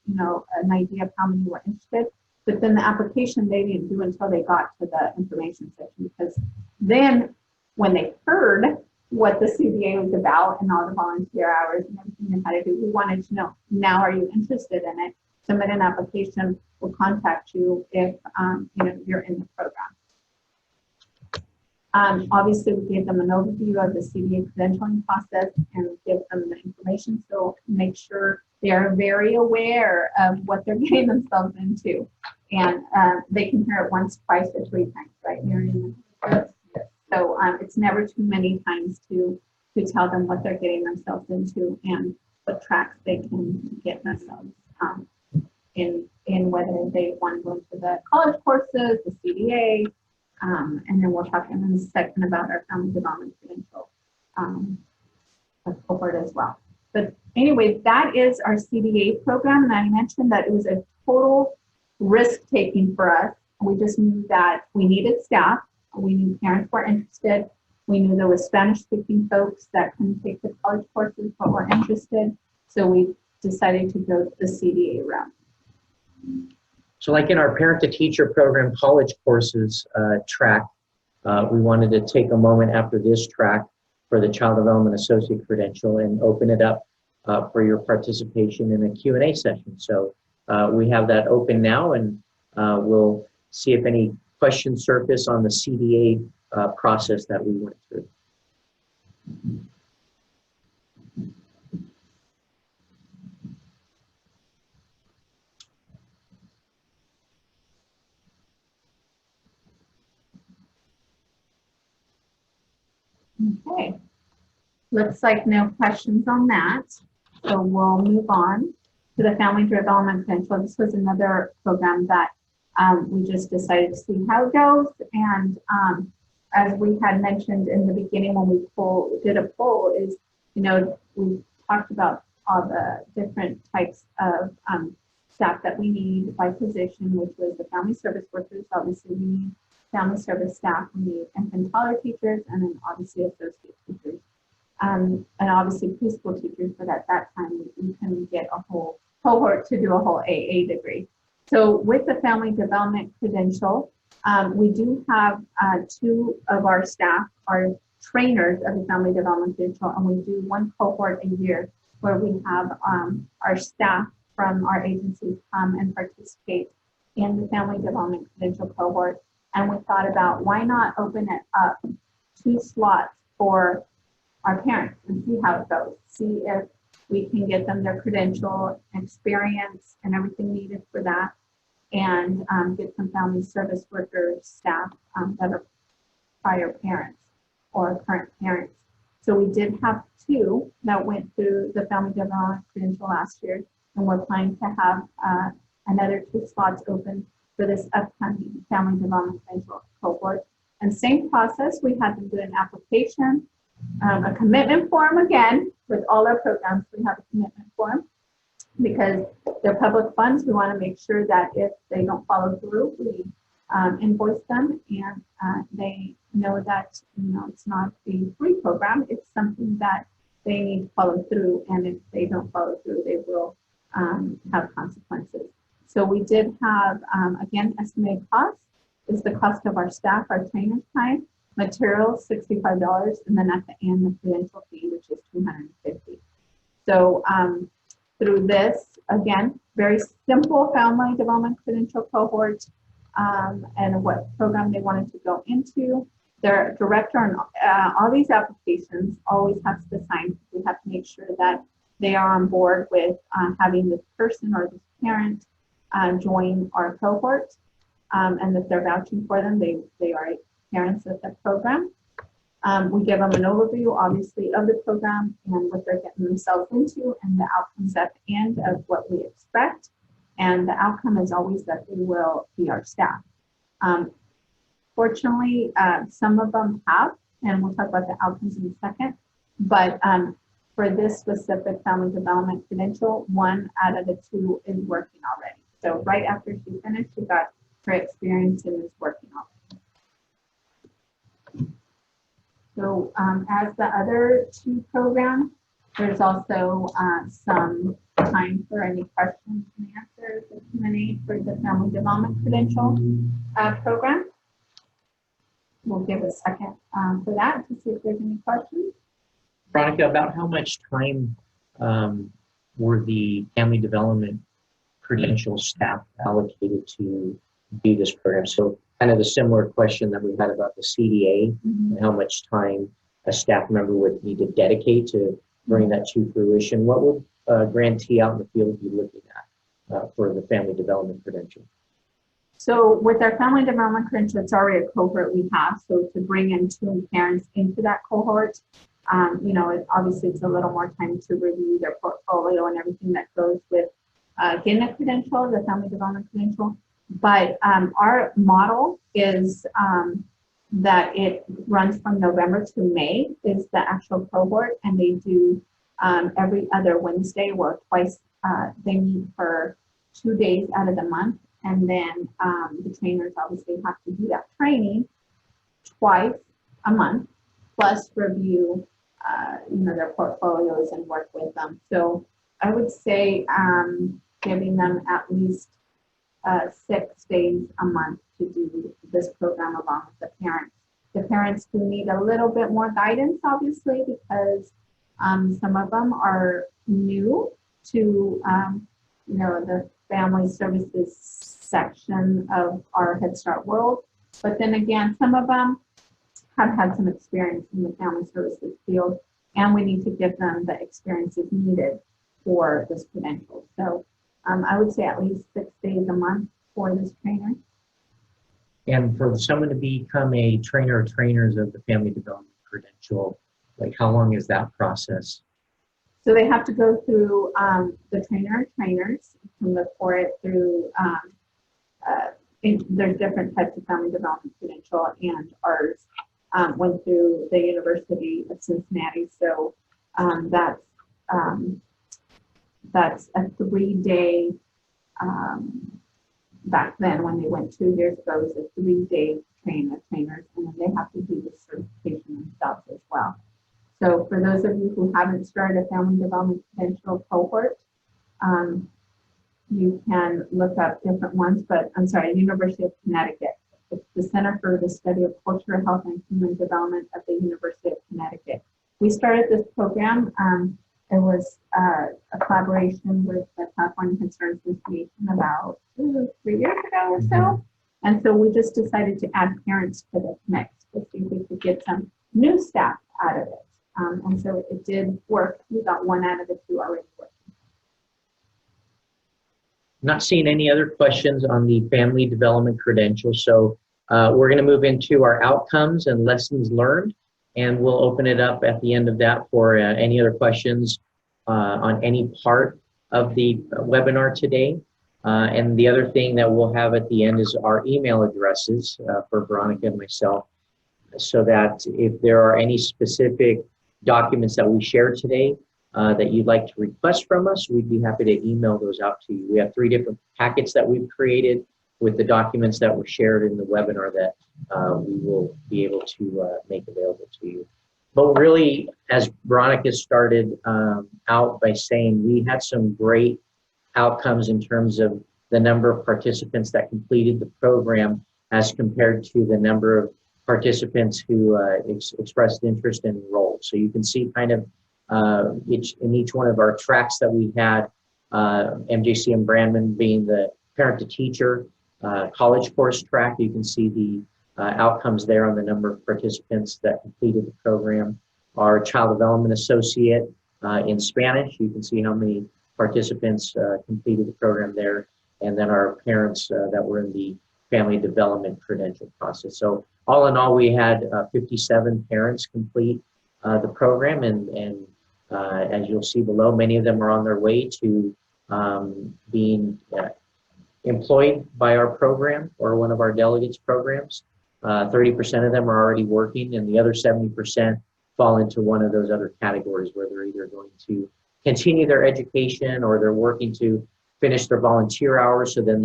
you know, an idea of how many were interested. But then the application they didn't do until they got to the information session, because then when they heard what the CDA was about and all the volunteer hours and everything they had to do, we wanted to know, now are you interested in it? Submit an application. We'll contact you if you know, you're in the program. Obviously, we gave them an overview of the CDA credentialing process and give them the information. So make sure they are very aware of what they're getting themselves into. And they can hear it once, twice, or 3 times, right, Miriam? So it's never too many times to tell them what they're getting themselves into and what tracks they can get themselves in whether they want to go into the college courses, the CDA, and then we'll talk in a second about our family development credential cohort as well. But anyway, that is our CDA program, and I mentioned that it was a total risk-taking for us. We just knew that we needed staff. We knew parents were interested. We knew there was Spanish-speaking folks that couldn't take the college courses but were interested. So we decided to go the CDA route. So like in our parent-to-teacher program college courses track, we wanted to take a moment after this track for the Child Development Associate credential and open it up for your participation in a Q&A session. So we have that open now, and we'll see if any questions surface on the CDA process that we went through. Okay, looks like no questions on that. So we'll move on to the Family Development Credential. This was another program that we just decided to see how it goes. And as we had mentioned in the beginning when we did a poll is, you know, we talked about all the different types of staff that we need by position, which was the family service workers. Obviously, we need family service staff, we need infant toddler teachers, and then obviously associate teachers. And obviously preschool teachers, but at that time we couldn't get a whole cohort to do a whole AA degree. So with the Family Development Credential, we do have 2 of our staff are trainers of the Family Development Credential, and we do 1 cohort a year where we have our staff from our agencies come and participate in the Family Development Credential cohort. And we thought about why not open it up 2 slots for our parents and see how it goes. See if we can get them their credential, experience, and everything needed for that, and get some family service workers, staff that are prior parents or current parents. So we did have 2 that went through the Family Development Credential last year, and we're planning to have another 2 slots open for this upcoming Family Development Credential cohort. And same process, we had them do an application, a commitment form again. With all our programs, we have a commitment form because they're public funds. We want to make sure that if they don't follow through, we invoice them, and they know that, you know, it's not a free program. It's something that they need to follow through, and if they don't follow through, they will have consequences. So we did have, again, estimated cost is the cost of our staff, our trainers' time, materials, $65, and then at the end, the credential fee, which is $250. So through this, again, very simple family development credential cohort, and what program they wanted to go into. their director on all these applications always has to sign. We have to make sure that they are on board with having this person or this parent join our cohort, and that they're vouching for them. They are parents of the program. We give them an overview, obviously, of the program and what they're getting themselves into and the outcomes at the end of what we expect. And the outcome is always that they will be our staff. Fortunately, some of them have, and we'll talk about the outcomes in a second, but for this specific family development credential, 1 out of the 2 is working already. So right after she finished, she got her experience and is working already. So as the other 2 programs, there's also some time for any questions and answers, the Q&A for the family development credential program. We'll give a second for that to see if there's any questions. Veronica, about how much time were the family development credential staff allocated to do this program? So kind of a similar question that we had about the CDA, and how much time a staff member would need to dedicate to bring that to fruition. What would a grantee out in the field be looking at for the family development credential? So with our family development credential, it's already a cohort we have. So to bring in 2 parents into that cohort, you know, obviously it's a little more time to review their portfolio and everything that goes with getting a credential, the family development credential. But our model is that it runs from November to May is the actual cohort, and they do every other Wednesday or twice. They meet for 2 days out of the month, and then the trainers obviously have to do that training twice a month, plus review you know, their portfolios and work with them. So I would say giving them at least 6 days a month to do this program along with the parents. The parents do need a little bit more guidance, obviously, because some of them are new to you know, the family services section of our Head Start world. But then again, some of them have had some experience in the family services field, and we need to give them the experiences needed for this credential. So I would say at least 6 days a month for this trainer. And for someone to become a trainer or trainers of the family development credential, like how long is that process? So they have to go through the trainers from the for it through, there's different types of family development credential, and ours went through the University of Cincinnati. So that's a 3-day, back then when they went 2 years ago, it was a 3-day training of trainers, and then they have to do the certification themselves as well. So for those of you who haven't started a family development credential cohort, you can look up different ones, but I'm sorry, University of Connecticut. It's the Center for the Study of Culture, Health, and Human Development at the University of Connecticut. We started this program. It was a collaboration with the California Concern Association about 3 years ago or so. And so we just decided to add parents to this mix to see if we could get some new staff out of it. And so it did work. We got 1 out of the 2 already working. Not seeing any other questions on the family development credential. So we're going to move into our outcomes and lessons learned, and we'll open it up at the end of that for any other questions on any part of the webinar today. And the other thing that we'll have at the end is our email addresses for Veronica and myself, so that if there are any specific documents that we shared today that you'd like to request from us, we'd be happy to email those out to you. We have 3 different packets that we've created with the documents that were shared in the webinar that we will be able to make available to you. But really, as Veronica started out by saying, we had some great outcomes in terms of the number of participants that completed the program as compared to the number of participants who expressed interest and enrolled. So you can see kind of in each one of our tracks that we had, MJC and Brandman being the parent to teacher college course track. You can see outcomes there on the number of participants that completed the program. Our Child Development Associate in Spanish, you can see how many participants completed the program there. And then our parents that were in the Family Development Credential process. So all in all, we had 57 parents complete the program, and as you'll see below, many of them are on their way to being employed by our program or one of our delegates programs. 30% of them are already working, and the other 70% fall into one of those other categories where they're either going to continue their education or they're working to finish their volunteer hours so that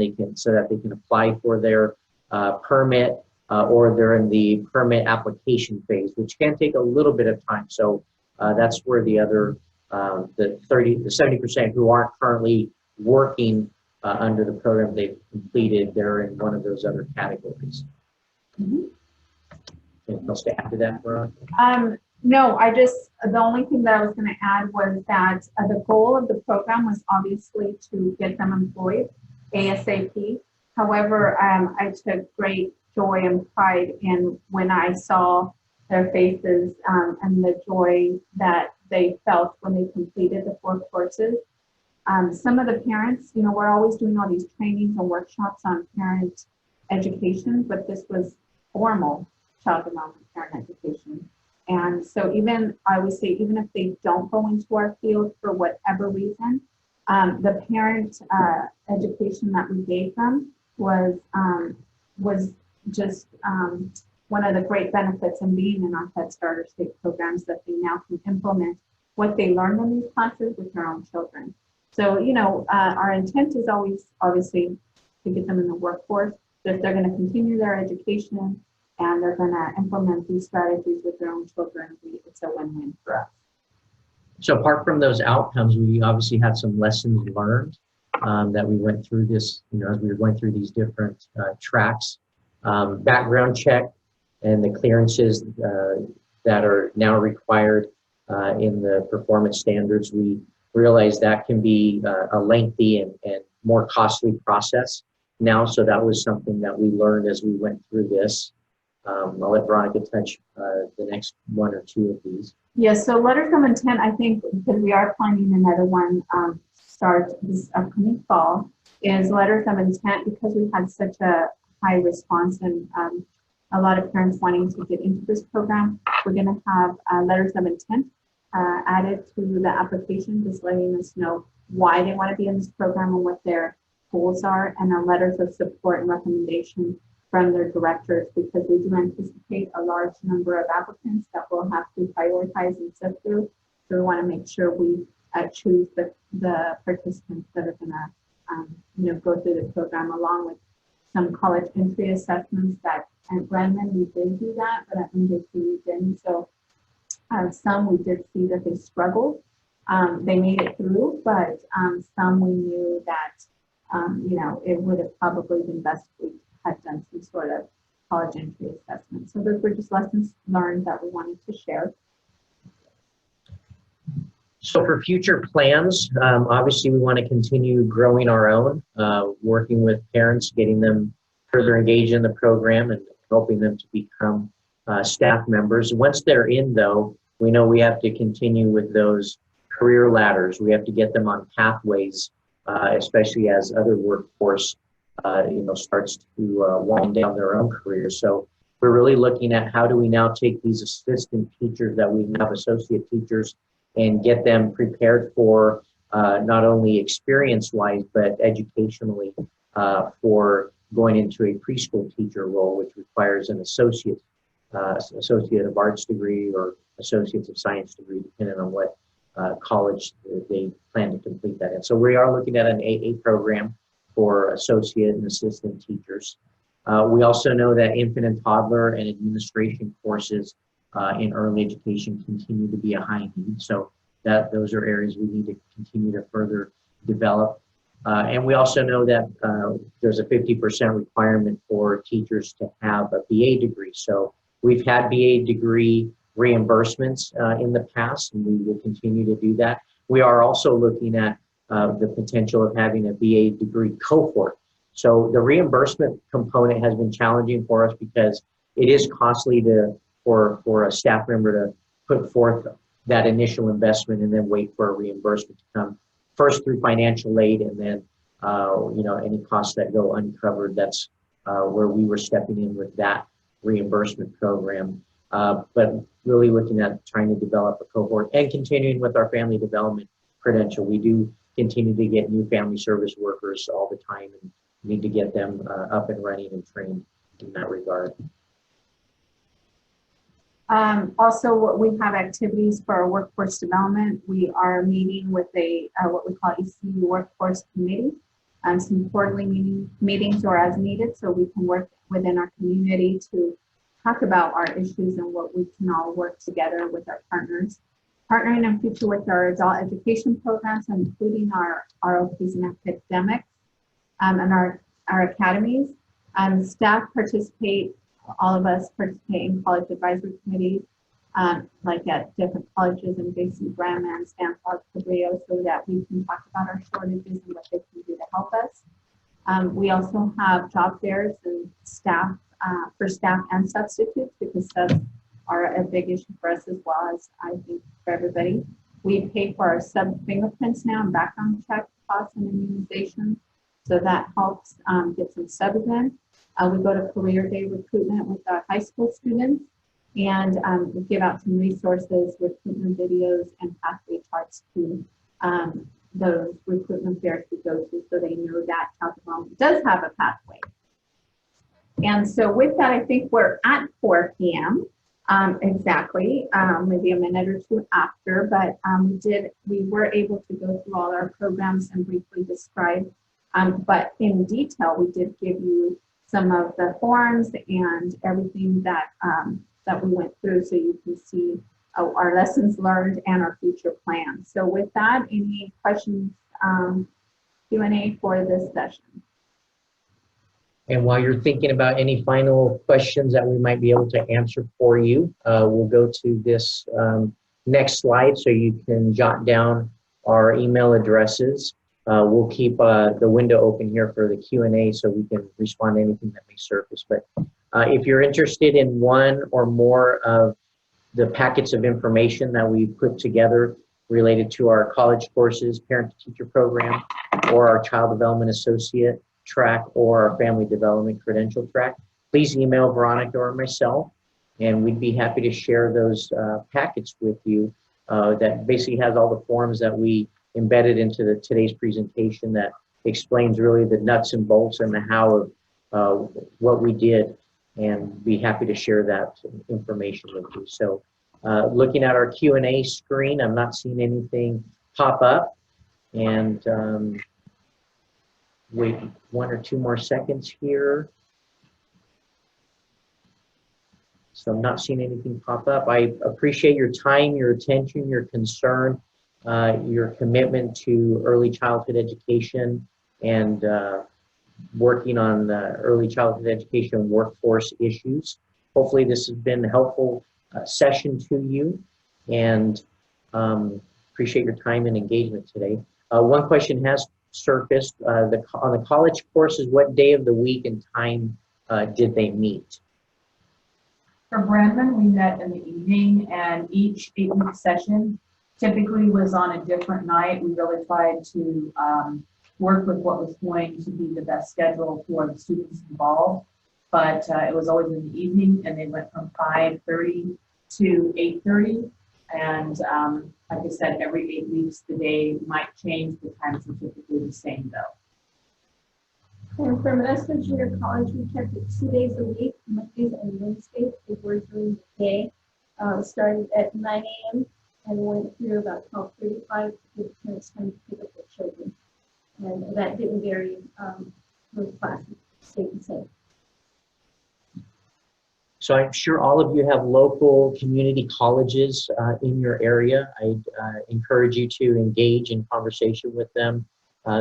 they can apply for their permit, or they're in the permit application phase, which can take a little bit of time. So that's where the other the 70% who aren't currently working under the program they've completed, they're in one of those other categories. Anything else to add to that, Veronica? No, the only thing that I was going to add was that the goal of the program was obviously to get them employed ASAP. However, I took great joy and pride in when I saw their faces and the joy that they felt when they completed the 4 courses. Some of the parents, we're always doing all these trainings and workshops on parent education, but this was formal child development parent education. And so I would say, even if they don't go into our field for whatever reason, the parent education that we gave them was just one of the great benefits in being in our Head Start or state programs, that they now can implement what they learned in these classes with their own children. So, our intent is always, obviously, to get them in the workforce. So if they're going to continue their education and they're going to implement these strategies with their own children, it's a win-win for us. So apart from those outcomes, we obviously had some lessons learned that we went through this, as we were going through these different tracks. Background check and the clearances that are now required in the performance standards, we realized that can be a lengthy and more costly process now. So that was something that we learned as we went through this. I'll let Veronica touch the next 1 or 2 of these. Yes, so letters of intent, I think, because we are planning another one start this upcoming fall, is letters of intent, because we had such a high response and a lot of parents wanting to get into this program. We're going to have letters of intent added to the application, just letting us know why they want to be in this program and what their goals are, and then letters of support and recommendation from their directors, because we do anticipate a large number of applicants that we'll have to prioritize and sift through. So we want to make sure we choose the participants that are going to, go through the program, along with some college entry assessments that at Brennan we did do that, but at MJC we didn't. So some we did see that they struggled. They made it through, but some we knew that, it would have probably been best if we had done some sort of college entry assessment. So those were just lessons learned that we wanted to share. So for future plans, obviously we want to continue growing our own, working with parents, getting them further engaged in the program and helping them to become staff members. Once they're in, though, we know we have to continue with those career ladders. We have to get them on pathways, especially as other workforce starts to wind down their own careers. So we're really looking at how do we now take these assistant teachers that we have, associate teachers, and get them prepared for not only experience-wise, but educationally for going into a preschool teacher role, which requires an associate of arts degree or associates of science degree, depending on what college they plan to complete that in. So we are looking at an AA program for associate and assistant teachers. We also know that infant and toddler and administration courses in early education continue to be a high need. So those are areas we need to continue to further develop. And we also know that there's a 50% requirement for teachers to have a BA degree. So we've had BA degree reimbursements in the past, and we will continue to do that. We are also looking at the potential of having a BA degree cohort. So the reimbursement component has been challenging for us because it is costly for a staff member to put forth that initial investment and then wait for a reimbursement to come first through financial aid, and then any costs that go uncovered. That's where we were stepping in with that reimbursement program. But really looking at trying to develop a cohort and continuing with our family development credential. We do continue to get new family service workers all the time, and need to get them up and running and trained in that regard. Also, we have activities for our workforce development. We are meeting with a what we call ECU workforce committee, some quarterly meetings or as needed, so we can work within our community to talk about our issues and what we can all work together with our partners. Partnering in future with our adult education programs, including our ROPs and academics, and our academies. Staff participate. All of us participate in college advisory committees, like at different colleges in JC, Graham, Stanislaus, Cabrillo, so that we can talk about our shortages and what they can do to help us. We also have job fairs and staff for staff and substitutes, because subs are a big issue for us as well as I think for everybody. We pay for our sub fingerprints now and background check costs and immunizations, so that helps get some subs in. We go to career day recruitment with our high school students, and we give out some resources, recruitment videos, and pathway charts to those recruitment fairs we go to, so they know that child development does have a pathway. And so with that, I think we're at 4 p.m. Exactly, maybe a minute or two after, but we were able to go through all our programs and briefly describe, but in detail, we did give you some of the forms and everything that that we went through, so you can see our lessons learned and our future plans. So with that, any questions, Q&A for this session? And while you're thinking about any final questions that we might be able to answer for you, we'll go to this next slide so you can jot down our email addresses. We'll keep the window open here for the Q&A so we can respond to anything that may surface. But if you're interested in one or more of the packets of information that we put together related to our college courses, parent-to-teacher program, or our child development associate track, or our family development credential track, please email Veronica or myself, and we'd be happy to share those packets with you. That basically has all the forms that we embedded into today's presentation that explains really the nuts and bolts and the how of what we did, and be happy to share that information with you. So looking at our Q&A screen, I'm not seeing anything pop up, and wait 1 or 2 more seconds here. So I'm not seeing anything pop up. I appreciate your time, your attention, your concern, your commitment to early childhood education, and working on early childhood education workforce issues. Hopefully this has been a helpful session to you, and appreciate your time and engagement today. One question has surfaced. On the college courses, what day of the week and time did they meet? For Brandman, we met in the evening, and each 8-week session typically was on a different night. We really tried to work with what was going to be the best schedule for the students involved, but it was always in the evening, and they went from 5:30 to 8:30. And like I said, every 8 weeks, the day might change. The times are typically the same, though. And for Modesto Junior College, we kept it 2 days a week, Mondays and Wednesdays, before during the day. Started at 9 a.m. and went through about 12:35 to give parents time to pick up their children. And that didn't vary with classes, stayed the same. So I'm sure all of you have local community colleges in your area. I encourage you to engage in conversation with them.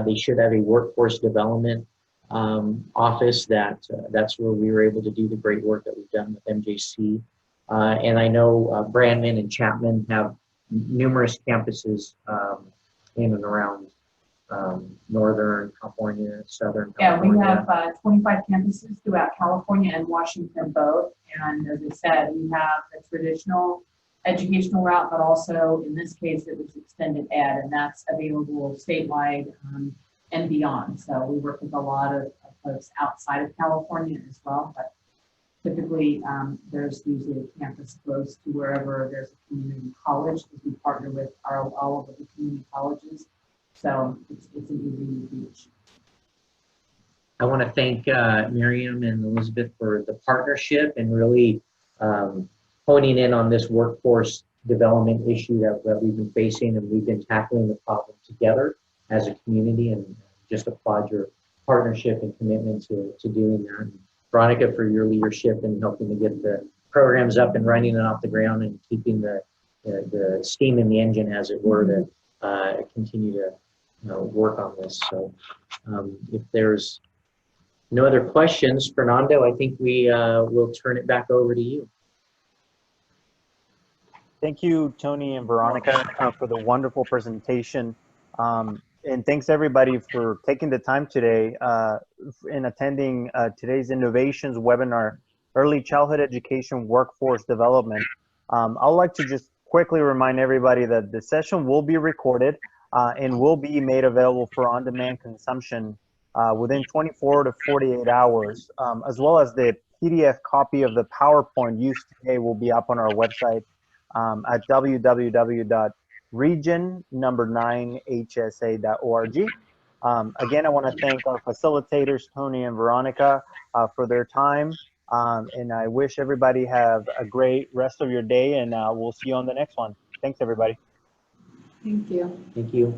They should have a workforce development office. That's where we were able to do the great work that we've done with MJC. And I know Brandman and Chapman have numerous campuses in and around Northern California, Southern California. Yeah, we have 25 campuses throughout California and Washington both. And as I said, we have the traditional educational route, but also in this case, it was extended ed, and that's available statewide and beyond. So we work with a lot of folks outside of California as well, but typically there's usually a campus close to wherever there's a community college, because we partner with all of the community colleges. So it's an easy reach. I want to thank Miriam and Elizabeth for the partnership and really honing in on this workforce development issue that we've been facing, and we've been tackling the problem together as a community, and just applaud your partnership and commitment to doing that. And Veronica, for your leadership and helping to get the programs up and running and off the ground and keeping the steam in the engine, as it were, to continue to work on this. So if there's no other questions, Fernando, I think we will turn it back over to you. Thank you, Tony and Veronica, for the wonderful presentation. And thanks everybody for taking the time today in attending today's Innovations webinar, Early Childhood Education Workforce Development. I'd like to just quickly remind everybody that the session will be recorded and will be made available for on-demand consumption within 24 to 48 hours, as well as the PDF copy of the PowerPoint used today will be up on our website at www.region9hsa.org. Again, I want to thank our facilitators, Tony and Veronica, for their time. And I wish everybody have a great rest of your day, and we'll see you on the next one. Thanks, everybody. Thank you. Thank you.